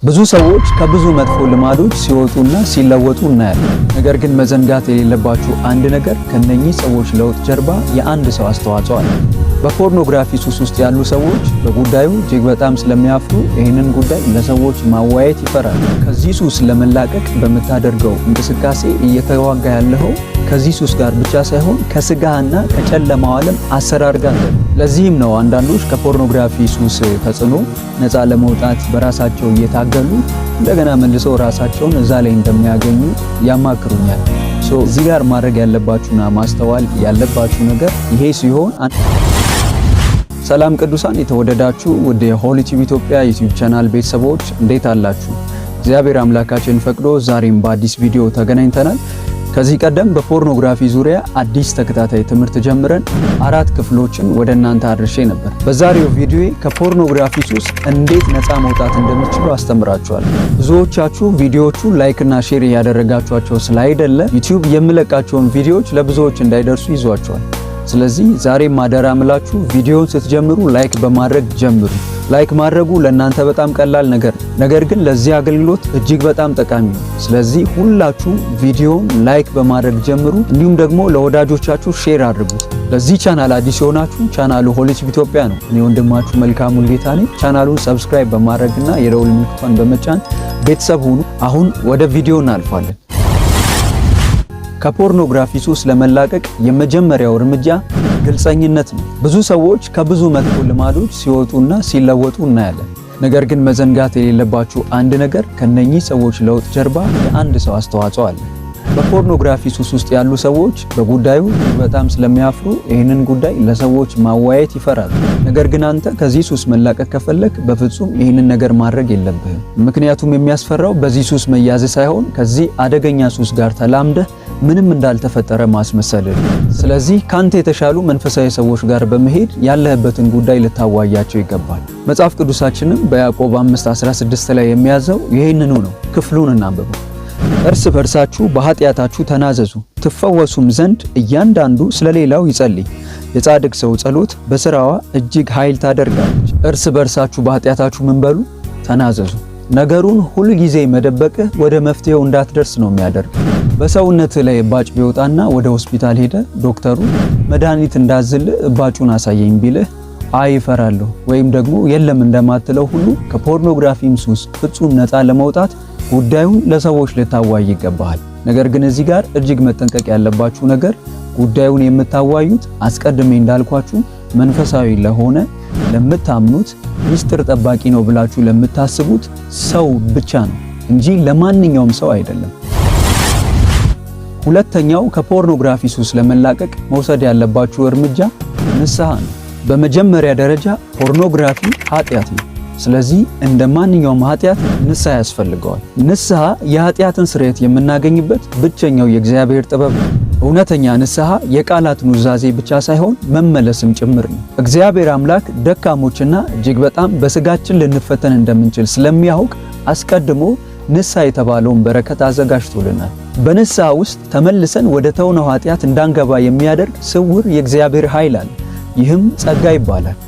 ብዙ ሰዎች ከብዙ መጥፎ ልማዶች ሲወጡና ሲለወጡ እናያለን። ነገር ግን መዘንጋት የሌለባችሁ አንድ ነገር ከነኚህ ሰዎች ለውጥ ጀርባ የአንድ ሰው አስተዋጽኦ አለ። በፖርኖግራፊ ሱስ ውስጥ ያሉ ሰዎች በጉዳዩ እጅግ በጣም ስለሚያፍሩ ይህንን ጉዳይ ለሰዎች ማወያየት ይፈራሉ። ከዚህ ሱስ ለመላቀቅ በምታደርገው እንቅስቃሴ እየተዋጋ ያለው ከዚህ ሱስ ጋር ብቻ ሳይሆን ከስጋህና ከጨለማው ዓለም አሰራር ጋር ነው። ለዚህም ነው አንዳንዶች ከፖርኖግራፊ ሱስ ተጽዕኖ ነፃ ለመውጣት በራሳቸው እየታገሉ እንደገና መልሰው ራሳቸውን እዛ ላይ እንደሚያገኙ ያማክሩኛል። እዚህ ጋር ማድረግ ያለባችሁና ማስተዋል ያለባችሁ ነገር ይሄ ሲሆን ሰላም ቅዱሳን የተወደዳችሁ ወደ ሆሊ ቲቪ ኢትዮጵያ ዩቲዩብ ቻናል ቤተሰቦች እንዴት አላችሁ? እግዚአብሔር አምላካችን ፈቅዶ ዛሬም በአዲስ ቪዲዮ ተገናኝተናል። ከዚህ ቀደም በፖርኖግራፊ ዙሪያ አዲስ ተከታታይ ትምህርት ጀምረን 4 ክፍሎችን ወደ እናንተ አድርሼ ነበር። በዛሬው ቪዲዮ ከፖርኖግራፊ ሱስ እንዴት ነፃ መውጣት እንደምትችሉ አስተምራችኋለሁ። ብዙዎቻችሁ ቪዲዮዎቹ ላይክ እና ሼር ያደረጋችኋቸው ስላይደለ ዩቲዩብ የምለቃቸውን ቪዲዮዎች ለብዙዎች እንዳይደርሱ ይዟቸዋል። ስለዚህ ዛሬም አደራ ምላችሁ ቪዲዮውን ስትጀምሩ ላይክ በማድረግ ጀምሩ። ላይክ ማድረጉ ለእናንተ በጣም ቀላል ነገር ግን ለዚህ አገልግሎት እጅግ በጣም ጠቃሚ ነው። ስለዚህ ሁላችሁ ቪዲዮውን ላይክ በማድረግ ጀምሩ። እንዲሁም ደግሞ ለወዳጆቻችሁ ሼር አድርጉት። ለዚህ ቻናል አዲስ የሆናችሁ ቻናሉ ሆሊ ቲቪ ኢትዮጵያ ነው። እኔ ወንድማችሁ መልካሙ ጌታ ነኝ። ቻናሉን ሰብስክራይብ በማድረግና የደወል ምልክቱን በመጫን ቤተሰብ ሁኑ። አሁን ወደ ቪዲዮ እናልፋለን። ከፖርኖግራፊ ሱስ ለመላቀቅ የመጀመሪያው እርምጃ ግልጸኝነት ነው። ብዙ ሰዎች ከብዙ መጥፎ ልማዶች ሲወጡና ሲለወጡ እናያለን። ነገር ግን መዘንጋት የሌለባችሁ አንድ ነገር ከነኚህ ሰዎች ለውጥ ጀርባ የአንድ ሰው አስተዋጽኦ አለ። በፖርኖግራፊ ሱስ ውስጥ ያሉ ሰዎች በጉዳዩ በጣም ስለሚያፍሩ ይህንን ጉዳይ ለሰዎች ማወያየት ይፈራሉ። ነገር ግን አንተ ከዚህ ሱስ መላቀቅ ከፈለክ በፍጹም ይህንን ነገር ማድረግ የለብህም። ምክንያቱም የሚያስፈራው በዚህ ሱስ መያዝ ሳይሆን ከዚህ አደገኛ ሱስ ጋር ተላምደህ ምንም እንዳልተፈጠረ ማስመሰል። ስለዚህ ካንተ የተሻሉ መንፈሳዊ ሰዎች ጋር በመሄድ ያለህበትን ጉዳይ ልታዋያቸው ይገባል። መጽሐፍ ቅዱሳችንም በያዕቆብ 5:16 ላይ የሚያዘው ይህንኑ ነው። ክፍሉን እናንብበው። እርስ በርሳችሁ በኃጢአታችሁ ተናዘዙ ትፈወሱም ዘንድ እያንዳንዱ ስለሌላው ይጸልይ። የጻድቅ ሰው ጸሎት በሥራዋ እጅግ ኃይል ታደርጋለች። እርስ በርሳችሁ በኃጢአታችሁ ምን በሉ? ተናዘዙ። ነገሩን ሁል ጊዜ መደበቅህ ወደ መፍትሄው እንዳትደርስ ነው የሚያደርግ። በሰውነት ላይ እባጭ ቢወጣና ወደ ሆስፒታል ሄደ ዶክተሩ መድኃኒት እንዳዝልህ እባጩን አሳየኝ ቢልህ አይ እፈራለሁ ወይም ደግሞ የለም እንደማትለው ሁሉ ከፖርኖግራፊም ሱስ ፍጹም ነፃ ለመውጣት ጉዳዩን ለሰዎች ልታዋይ ይገባሃል። ነገር ግን እዚህ ጋር እጅግ መጠንቀቅ ያለባችሁ ነገር ጉዳዩን የምታዋዩት አስቀድሜ እንዳልኳችሁ መንፈሳዊ ለሆነ ለምታምኑት ሚስጥር ጠባቂ ነው ብላችሁ ለምታስቡት ሰው ብቻ ነው እንጂ ለማንኛውም ሰው አይደለም። ሁለተኛው ከፖርኖግራፊ ሱስ ለመላቀቅ መውሰድ ያለባችሁ እርምጃ ንስሐ ነው። በመጀመሪያ ደረጃ ፖርኖግራፊ ኃጢአት ነው። ስለዚህ እንደ ማንኛውም ኃጢአት ንስሐ ያስፈልገዋል። ንስሐ የኃጢአትን ስርየት የምናገኝበት ብቸኛው የእግዚአብሔር ጥበብ ነው። እውነተኛ ንስሐ የቃላት ኑዛዜ ብቻ ሳይሆን መመለስም ጭምር ነው። እግዚአብሔር አምላክ ደካሞችና እጅግ በጣም በስጋችን ልንፈተን እንደምንችል ስለሚያውቅ አስቀድሞ ንስሐ የተባለውን በረከት አዘጋጅቶልናል። በንስሐ ውስጥ ተመልሰን ወደ ተውነው ኃጢአት እንዳንገባ የሚያደርግ ስውር የእግዚአብሔር ኃይል አለ። ይህም ጸጋ ይባላል።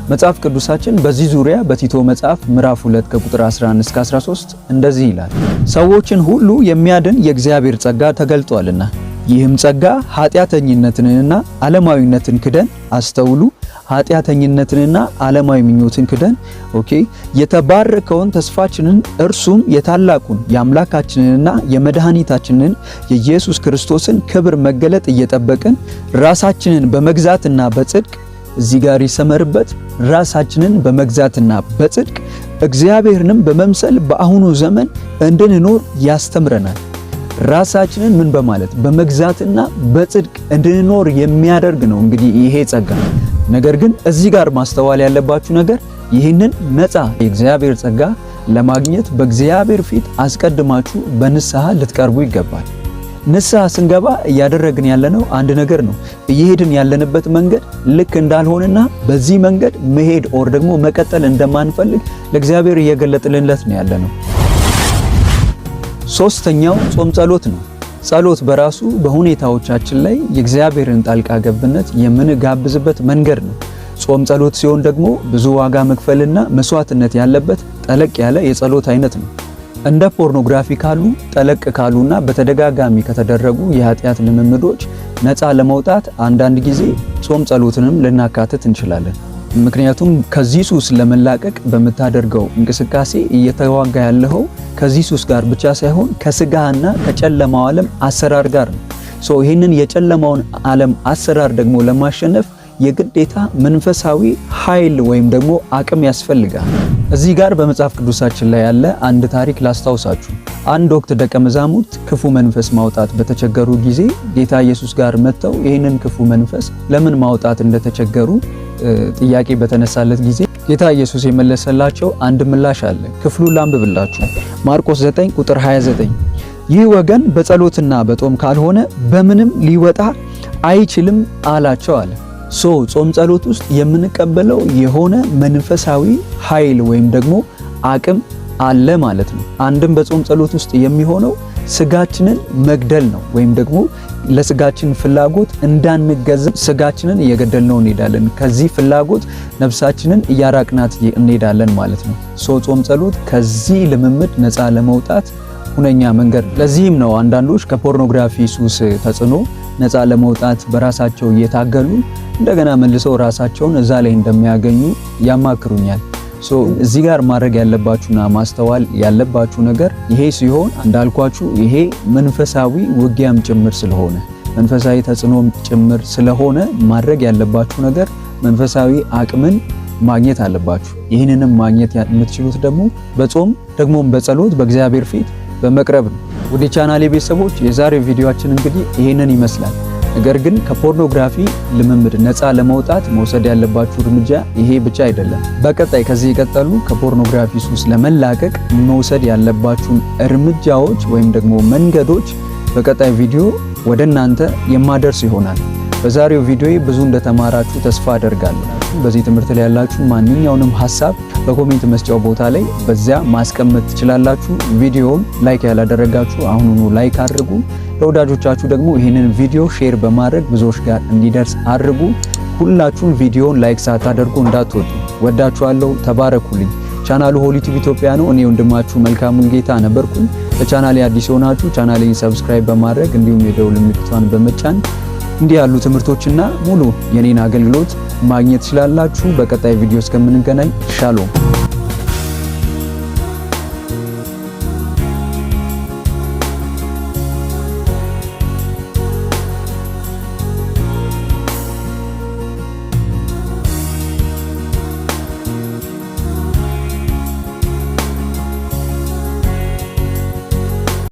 መጽሐፍ ቅዱሳችን በዚህ ዙሪያ በቲቶ መጽሐፍ ምዕራፍ 2 ከቁጥር 11 እስከ 13 እንደዚህ ይላል። ሰዎችን ሁሉ የሚያድን የእግዚአብሔር ጸጋ ተገልጧልና ይህም ጸጋ ኃጢአተኝነትንና ዓለማዊነትን ክደን አስተውሉ። ኃጢአተኝነትንና ዓለማዊ ምኞትን ክደን የተባረከውን ተስፋችንን እርሱም የታላቁን የአምላካችንንና የመድኃኒታችንን የኢየሱስ ክርስቶስን ክብር መገለጥ እየጠበቅን ራሳችንን በመግዛትና በጽድቅ እዚህ ጋር ይሰመርበት፣ ራሳችንን በመግዛትና በጽድቅ እግዚአብሔርንም በመምሰል በአሁኑ ዘመን እንድንኖር ያስተምረናል። ራሳችንን ምን በማለት በመግዛትና በጽድቅ እንድንኖር የሚያደርግ ነው እንግዲህ ይሄ ጸጋ። ነገር ግን እዚህ ጋር ማስተዋል ያለባችሁ ነገር ይህንን ነፃ የእግዚአብሔር ጸጋ ለማግኘት በእግዚአብሔር ፊት አስቀድማችሁ በንስሐ ልትቀርቡ ይገባል። ንስሐ ስንገባ እያደረግን ያለነው አንድ ነገር ነው። እየሄድን ያለንበት መንገድ ልክ እንዳልሆነና በዚህ መንገድ መሄድ ኦር ደግሞ መቀጠል እንደማንፈልግ ለእግዚአብሔር እየገለጥልንለት ነው ያለነው። ሶስተኛው ጾም ጸሎት ነው። ጸሎት በራሱ በሁኔታዎቻችን ላይ የእግዚአብሔርን ጣልቃ ገብነት የምንጋብዝበት መንገድ ነው። ጾም ጸሎት ሲሆን ደግሞ ብዙ ዋጋ መክፈልና መስዋዕትነት ያለበት ጠለቅ ያለ የጸሎት አይነት ነው። እንደ ፖርኖግራፊ ካሉ ጠለቅ ካሉና በተደጋጋሚ ከተደረጉ የኃጢአት ልምምዶች ነፃ ለመውጣት አንዳንድ ጊዜ ጾም ጸሎትንም ልናካትት እንችላለን። ምክንያቱም ከዚህ ሱስ ለመላቀቅ በምታደርገው እንቅስቃሴ እየተዋጋ ያለው ከዚህ ሱስ ጋር ብቻ ሳይሆን ከስጋና ከጨለማው ዓለም አሰራር ጋር ነው። ይህንን የጨለማውን ዓለም አሰራር ደግሞ ለማሸነፍ የግዴታ መንፈሳዊ ኃይል ወይም ደግሞ አቅም ያስፈልጋል። እዚህ ጋር በመጽሐፍ ቅዱሳችን ላይ ያለ አንድ ታሪክ ላስታውሳችሁ። አንድ ወቅት ደቀ መዛሙርት ክፉ መንፈስ ማውጣት በተቸገሩ ጊዜ ጌታ ኢየሱስ ጋር መጥተው ይህንን ክፉ መንፈስ ለምን ማውጣት እንደተቸገሩ ጥያቄ በተነሳለት ጊዜ ጌታ ኢየሱስ የመለሰላቸው አንድ ምላሽ አለ። ክፍሉን ላንብብላችሁ። ማርቆስ 9 ቁጥር 29 ይህ ወገን በጸሎትና በጾም ካልሆነ በምንም ሊወጣ አይችልም አላቸው አለ። ጾም ጸሎት ውስጥ የምንቀበለው የሆነ መንፈሳዊ ኃይል ወይም ደግሞ አቅም አለ ማለት ነው። አንድም በጾም ጸሎት ውስጥ የሚሆነው ስጋችንን መግደል ነው፣ ወይም ደግሞ ለስጋችን ፍላጎት እንዳንገዛ ስጋችንን እየገደልነው እንሄዳለን። ከዚህ ፍላጎት ነፍሳችንን እያራቅናት እንሄዳለን ማለት ነው። ጾም ጸሎት ከዚህ ልምምድ ነፃ ለመውጣት ሁነኛ መንገድ ነው። ለዚህም ነው አንዳንዶች ከፖርኖግራፊ ሱስ ተጽዕኖ ነፃ ለመውጣት በራሳቸው እየታገሉ እንደገና መልሰው ራሳቸውን እዛ ላይ እንደሚያገኙ ያማክሩኛል። እዚህ ጋር ማድረግ ያለባችሁና ማስተዋል ያለባችሁ ነገር ይሄ ሲሆን እንዳልኳችሁ ይሄ መንፈሳዊ ውጊያም ጭምር ስለሆነ መንፈሳዊ ተጽዕኖም ጭምር ስለሆነ ማድረግ ያለባችሁ ነገር መንፈሳዊ አቅምን ማግኘት አለባችሁ። ይህንንም ማግኘት የምትችሉት ደግሞ በጾም ደግሞም በጸሎት በእግዚአብሔር ፊት በመቅረብ ነው። ወደ ቻናሌ ቤተሰቦች የዛሬው ቪዲዮአችን እንግዲህ ይሄንን ይመስላል። ነገር ግን ከፖርኖግራፊ ልምምድ ነፃ ለመውጣት መውሰድ ያለባችሁ እርምጃ ይሄ ብቻ አይደለም። በቀጣይ ከዚህ የቀጠሉ ከፖርኖግራፊ ሱስ ለመላቀቅ መውሰድ ያለባችሁን እርምጃዎች ወይም ደግሞ መንገዶች በቀጣይ ቪዲዮ ወደ እናንተ የማደርስ ይሆናል። በዛሬው ቪዲዮ ብዙ እንደተማራችሁ ተስፋ አደርጋለሁ። በዚህ ትምህርት ላይ ያላችሁ ማንኛውንም ሐሳብ በኮሜንት መስጫው ቦታ ላይ በዚያ ማስቀመጥ ትችላላችሁ። ቪዲዮውን ላይክ ያላደረጋችሁ አሁኑኑ ላይክ አድርጉ። ለወዳጆቻችሁ ደግሞ ይህንን ቪዲዮ ሼር በማድረግ ብዙዎች ጋር እንዲደርስ አድርጉ። ሁላችሁም ቪዲዮውን ላይክ ሳታደርጉ እንዳትወጡ። ወዳችኋለሁ። ተባረኩልኝ። ቻናሉ ሆሊ ቲቪ ኢትዮጵያ ነው። እኔ ወንድማችሁ መልካሙን ጌታ ነበርኩኝ። ለቻናሌ አዲስ ሆናችሁ ቻናሌን ሰብስክራይብ በማድረግ እንዲሁም የደውል ምልክቷን በመጫን እንዲህ ያሉ ትምህርቶችና ሙሉ የኔን አገልግሎት ማግኘት ትችላላችሁ። በቀጣይ ቪዲዮ እስከምንገናኝ ሻሎም።